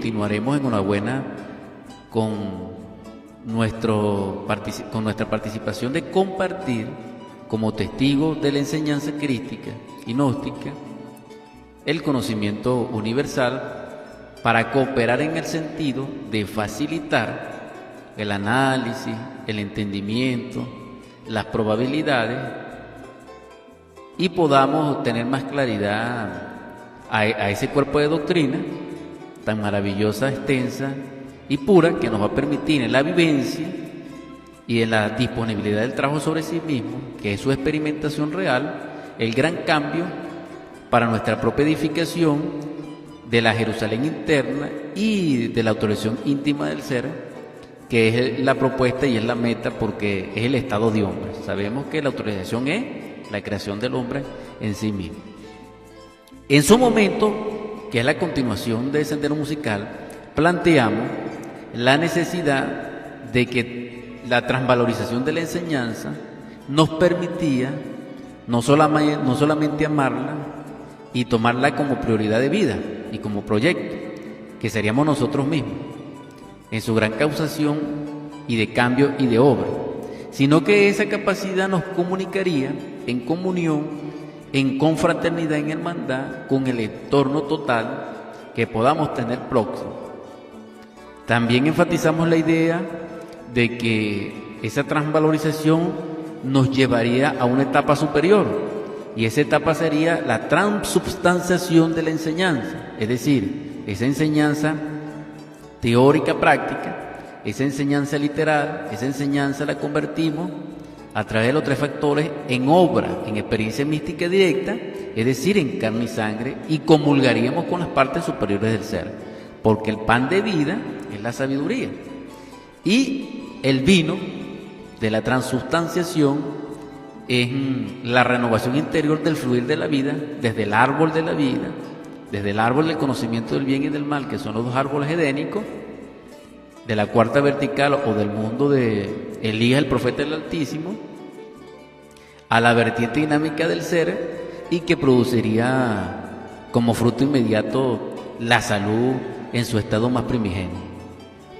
continuaremos en Enhorabuena con, con nuestra participación de compartir como testigos de la enseñanza crística y gnóstica el conocimiento universal para cooperar en el sentido de facilitar el análisis, el entendimiento, las probabilidades y podamos tener más claridad a ese cuerpo de doctrina tan maravillosa, extensa y pura que nos va a permitir en la vivencia y en la disponibilidad del trabajo sobre sí mismo, que es su experimentación real, el gran cambio para nuestra propia edificación de la Jerusalén interna y de la autorización íntima del ser, que es la propuesta y es la meta porque es el estado de hombre. Sabemos que la autorización es la creación del hombre en sí mismo. En su momento, que es la continuación del sendero musical, planteamos la necesidad de que la transvalorización de la enseñanza nos permitía no solamente amarla y tomarla como prioridad de vida y como proyecto, que seríamos nosotros mismos, en su gran causación y de cambio y de obra, sino que esa capacidad nos comunicaría en comunión, en confraternidad, en hermandad, con el entorno total que podamos tener próximo. También enfatizamos la idea de que esa transvalorización nos llevaría a una etapa superior, y esa etapa sería la transubstanciación de la enseñanza, es decir, esa enseñanza teórica práctica, esa enseñanza literal, esa enseñanza la convertimos a través de los tres factores en obra, en experiencia mística directa, es decir, en carne y sangre, y comulgaríamos con las partes superiores del ser, porque el pan de vida es la sabiduría y el vino de la transubstanciación es la renovación interior del fluir de la vida, desde el árbol de la vida, desde el árbol del conocimiento del bien y del mal, que son los dos árboles edénicos, de la cuarta vertical o del mundo de Elías, el profeta del Altísimo, a la vertiente dinámica del ser, y que produciría como fruto inmediato la salud en su estado más primigenio.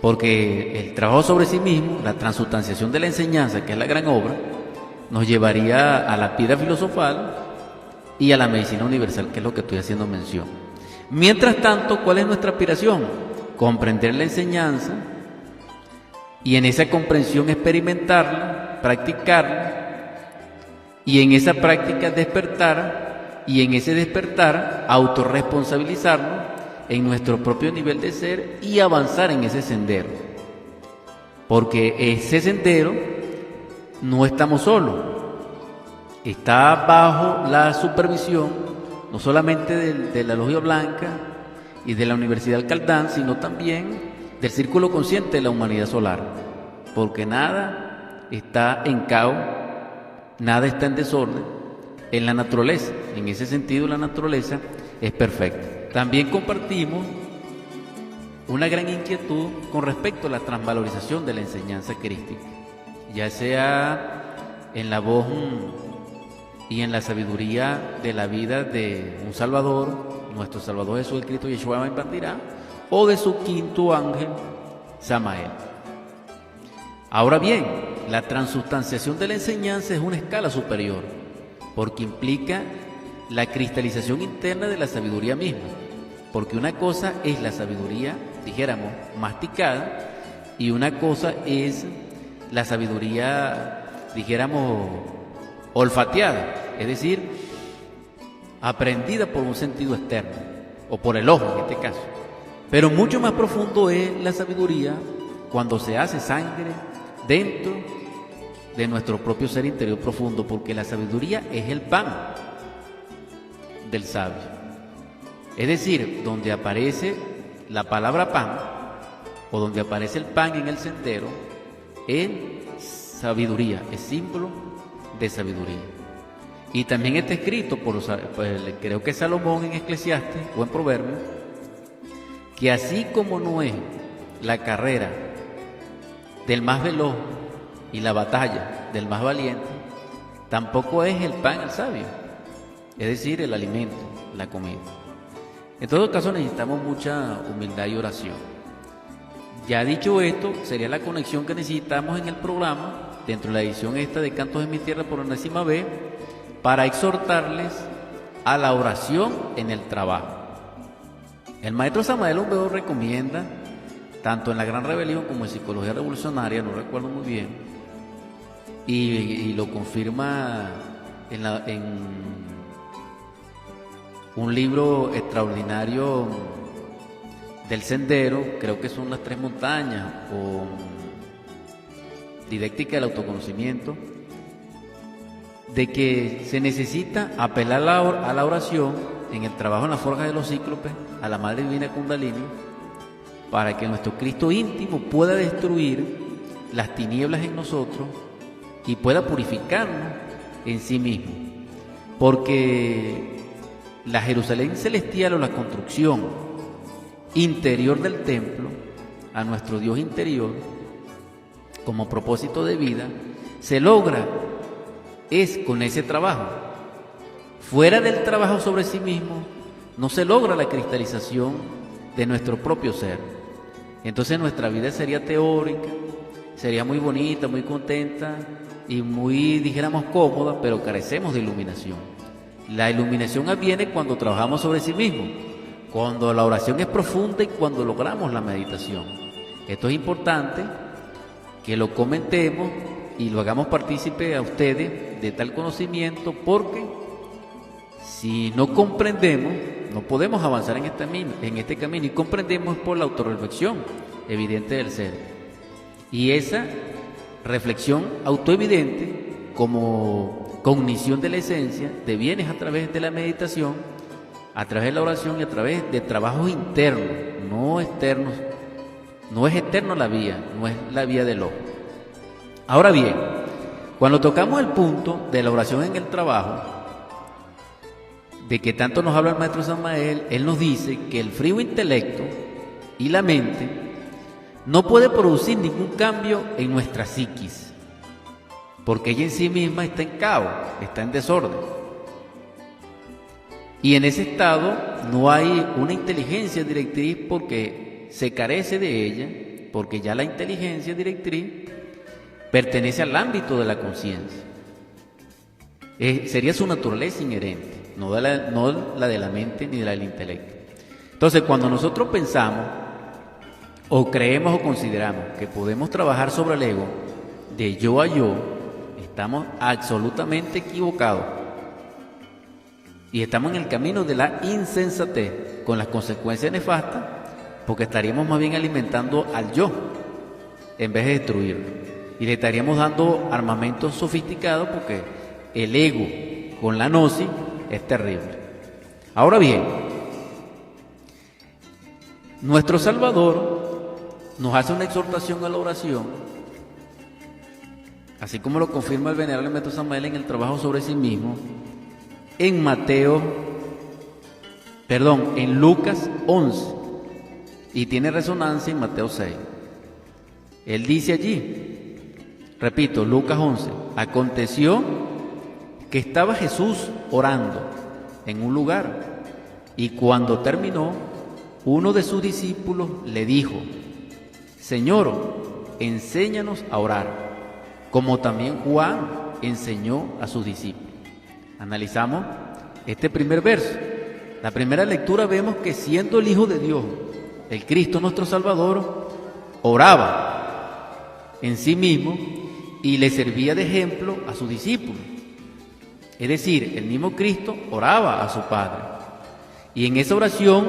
Porque el trabajo sobre sí mismo, la transubstanciación de la enseñanza, que es la gran obra, nos llevaría a la piedra filosofal y a la medicina universal, que es lo que estoy haciendo mención. Mientras tanto, ¿cuál es nuestra aspiración? Comprender la enseñanza y en esa comprensión experimentarla, practicarla, y en esa práctica despertar, y en ese despertar autorresponsabilizarnos en nuestro propio nivel de ser y avanzar en ese sendero. Porque ese sendero no estamos solos, está bajo la supervisión no solamente de la Logia Blanca y de la Universidad Alcaldán, sino también del Círculo Consciente de la Humanidad Solar, porque nada está en caos, nada está en desorden en la naturaleza. En ese sentido, la naturaleza es perfecta. También compartimos una gran inquietud con respecto a la transvalorización de la enseñanza crística, ya sea en la voz y en la sabiduría de la vida de un Salvador, nuestro Salvador Jesús Cristo Yeshua Ben Pandirá, o de su quinto ángel, Samael. Ahora bien, la transubstanciación de la enseñanza es una escala superior, porque implica la cristalización interna de la sabiduría misma, porque una cosa es la sabiduría, dijéramos, masticada, y una cosa es la sabiduría, dijéramos, olfateada, es decir, aprendida por un sentido externo, o por el ojo en este caso. Pero mucho más profundo es la sabiduría cuando se hace sangre dentro de nuestro propio ser interior profundo, porque la sabiduría es el pan del sabio. Es decir, donde aparece la palabra pan, o donde aparece el pan en el sendero, es sabiduría, es símbolo de sabiduría. Y también está escrito creo que Salomón en Eclesiastes o en Proverbios, que así como no es la carrera del más veloz y la batalla del más valiente, tampoco es el pan el sabio, es decir, el alimento, la comida. En todo caso necesitamos mucha humildad y oración. Ya dicho esto, sería la conexión que necesitamos en el programa, dentro de la edición esta de Cantos de mi Tierra por 1ª vez, para exhortarles a la oración en el trabajo. El maestro Samael Aumbeor recomienda, tanto en La Gran Rebelión como en Psicología Revolucionaria, no recuerdo muy bien, y lo confirma en un libro extraordinario del Sendero, creo que son Las Tres Montañas, o Didáctica del Autoconocimiento, de que se necesita apelar a la oración en el trabajo en la forja de los cíclopes, a la Madre Divina Kundalini, para que nuestro Cristo íntimo pueda destruir las tinieblas en nosotros y pueda purificarnos en sí mismo. Porque la Jerusalén celestial, o la construcción interior del templo a nuestro Dios interior como propósito de vida, se logra es con ese trabajo. Fuera del trabajo sobre sí mismo no se logra la cristalización de nuestro propio ser. Entonces nuestra vida sería teórica, sería muy bonita, muy contenta y muy, dijéramos, cómoda, pero carecemos de iluminación. La iluminación viene cuando trabajamos sobre sí mismo, cuando la oración es profunda y cuando logramos la meditación. Esto es importante que lo comentemos y lo hagamos partícipe a ustedes de tal conocimiento, porque si no comprendemos, no podemos avanzar en este camino, y comprendemos por la autorreflexión evidente del ser. Y esa reflexión autoevidente, como cognición de la esencia, deviene a través de la meditación, a través de la oración y a través de trabajos internos, no externos. No es eterno la vía, no es la vía del ojo. Ahora bien, cuando tocamos el punto de la oración en el trabajo, de que tanto nos habla el maestro Samael, él nos dice que el frío intelecto y la mente no puede producir ningún cambio en nuestra psiquis, porque ella en sí misma está en caos, está en desorden. Y en ese estado no hay una inteligencia directriz, porque se carece de ella, porque ya la inteligencia directriz pertenece al ámbito de la conciencia. Sería su naturaleza inherente, no la de la mente ni la del intelecto. Entonces, cuando nosotros pensamos o creemos o consideramos que podemos trabajar sobre el ego de yo a yo, estamos absolutamente equivocados y estamos en el camino de la insensatez, con las consecuencias nefastas, porque estaríamos más bien alimentando al yo en vez de destruirlo, y le estaríamos dando armamentos sofisticados, porque el ego con la gnosis es terrible. Ahora bien, nuestro Salvador nos hace una exhortación a la oración, así como lo confirma el venerable maestro Samael en el trabajo sobre sí mismo, en Lucas 11, y tiene resonancia en Mateo 6. Él dice allí, repito, Lucas 11, aconteció que estaba Jesús orando en un lugar, y cuando terminó, uno de sus discípulos le dijo: Señor, enséñanos a orar, como también Juan enseñó a sus discípulos. Analizamos este primer verso. La primera lectura vemos que, siendo el Hijo de Dios, el Cristo nuestro Salvador, oraba en sí mismo y le servía de ejemplo a sus discípulos. Es decir, el mismo Cristo oraba a su Padre, y en esa oración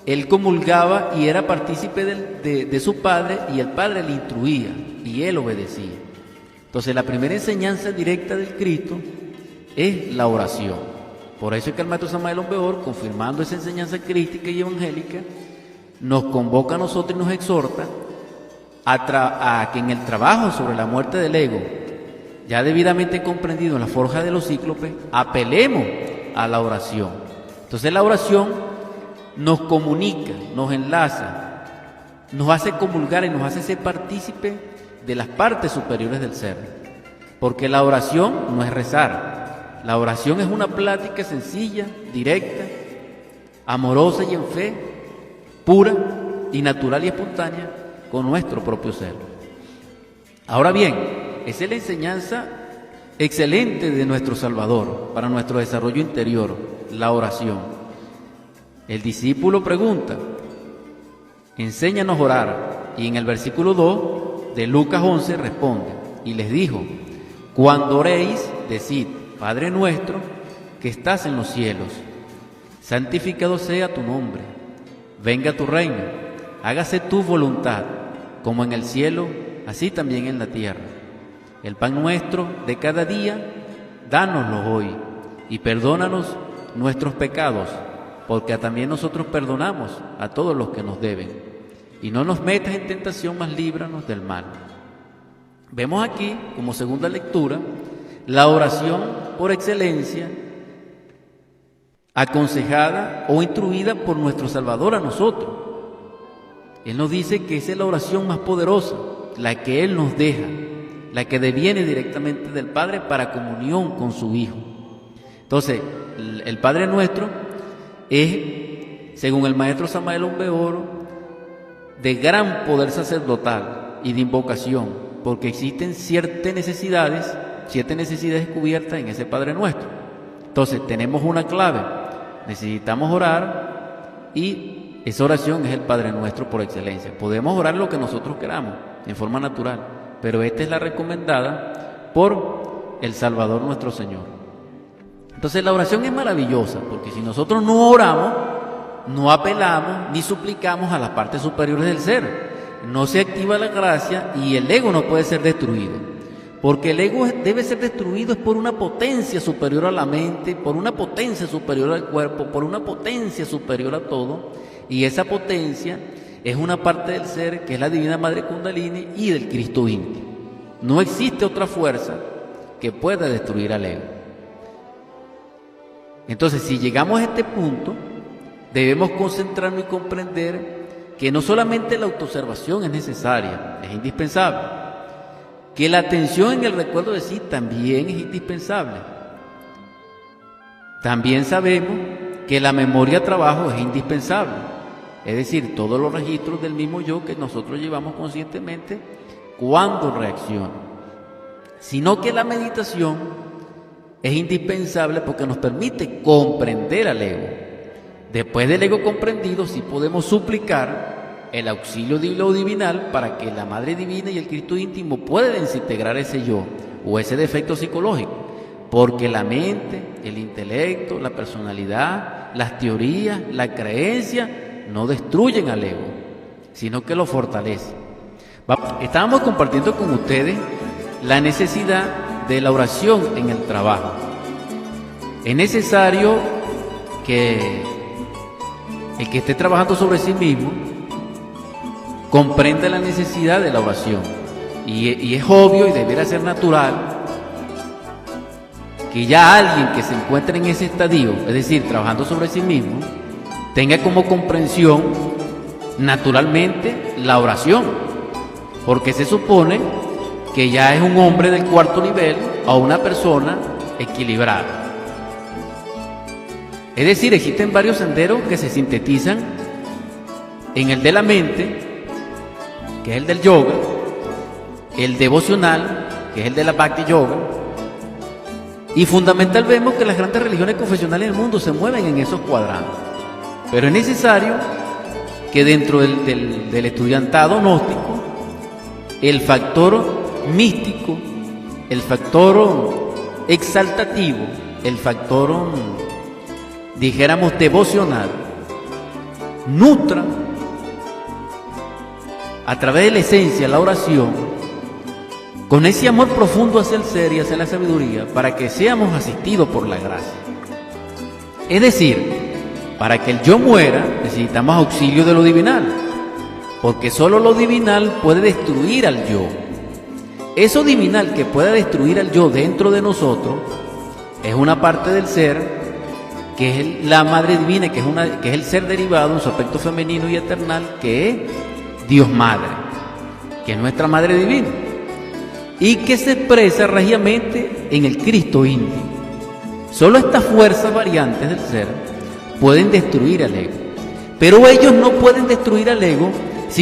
él comulgaba y era partícipe de su Padre, y el Padre le instruía y él obedecía. Entonces, la primera enseñanza directa del Cristo es la oración. Por eso es que el maestro Samael Aumbeor, confirmando esa enseñanza crística y evangélica, nos convoca a nosotros y nos exhorta a que en el trabajo sobre la muerte del ego, ya debidamente comprendido en la forja de los cíclopes, apelemos a la oración. Entonces, la oración nos comunica, nos enlaza, nos hace comulgar y nos hace ser partícipe de las partes superiores del ser. Porque la oración no es rezar, la oración es una plática sencilla, directa, amorosa y en fe, pura y natural y espontánea con nuestro propio ser. Ahora bien, esa es la enseñanza excelente de nuestro Salvador para nuestro desarrollo interior, la oración. El discípulo pregunta, enséñanos a orar, y en el versículo 2 de Lucas 11 responde, y les dijo, cuando oréis, decid, Padre nuestro, que estás en los cielos, santificado sea tu nombre, venga tu reino, hágase tu voluntad, como en el cielo, así también en la tierra. El pan nuestro de cada día, dánoslo hoy, y perdónanos nuestros pecados, porque también nosotros perdonamos a todos los que nos deben. Y no nos metas en tentación, mas líbranos del mal. Vemos aquí, como segunda lectura, la oración por excelencia, aconsejada o instruida por nuestro Salvador a nosotros. Él nos dice que esa es la oración más poderosa, la que Él nos deja, la que deviene directamente del Padre para comunión con su Hijo. Entonces, el Padre Nuestro es, según el maestro Samael Aumbeor, de gran poder sacerdotal y de invocación, porque existen siete necesidades cubiertas en ese Padre Nuestro. Entonces, tenemos una clave, necesitamos orar y esa oración es el Padre Nuestro por excelencia. Podemos orar lo que nosotros queramos, en forma natural, pero esta es la recomendada por el Salvador nuestro Señor. Entonces la oración es maravillosa, porque si nosotros no oramos, no apelamos ni suplicamos a las partes superiores del ser, no se activa la gracia y el ego no puede ser destruido, porque el ego debe ser destruido es por una potencia superior a la mente, por una potencia superior al cuerpo, por una potencia superior a todo, y esa potencia es una parte del ser que es la Divina Madre Kundalini y del Cristo íntimo. No existe otra fuerza que pueda destruir al ego. Entonces, si llegamos a este punto, debemos concentrarnos y comprender que no solamente la autoobservación es necesaria, es indispensable, que la atención en el recuerdo de sí también es indispensable. También sabemos que la memoria trabajo es indispensable, es decir, todos los registros del mismo yo que nosotros llevamos conscientemente cuando reacciona, sino que la meditación es indispensable porque nos permite comprender al ego. Después del ego comprendido, sí podemos suplicar el auxilio de lo divinal para que la Madre Divina y el Cristo íntimo puedan desintegrar ese yo o ese defecto psicológico, porque la mente, el intelecto, la personalidad, las teorías, la creencia no destruyen al ego, sino que lo fortalecen. Estábamos compartiendo con ustedes la necesidad de la oración en el trabajo. Es necesario que el que esté trabajando sobre sí mismo comprenda la necesidad de la oración, y es obvio y debiera ser natural que ya alguien que se encuentre en ese estadio, es decir, trabajando sobre sí mismo, tenga como comprensión naturalmente la oración, porque se supone que ya es un hombre del cuarto nivel o una persona equilibrada. Es decir, existen varios senderos que se sintetizan en el de la mente, que es el del yoga, el devocional, que es el de la Bhakti Yoga, y fundamental vemos que las grandes religiones confesionales del mundo se mueven en esos cuadrantes. Pero es necesario que dentro del estudiantado gnóstico, el factor místico, el factor exaltativo, el factor, dijéramos, devocional, nutra a través de la esencia, la oración, con ese amor profundo hacia el ser y hacia la sabiduría, para que seamos asistidos por la gracia. Es decir, para que el yo muera, necesitamos auxilio de lo divinal, porque solo lo divinal puede destruir al yo. Eso divinal que pueda destruir al yo dentro de nosotros es una parte del ser que es la Madre Divina, que es el ser derivado en su aspecto femenino y eternal, que es Dios Madre, que es nuestra Madre Divina, y que se expresa regiamente en el Cristo íntimo. Solo estas fuerzas variantes del ser pueden destruir al ego. Pero ellos no pueden destruir al ego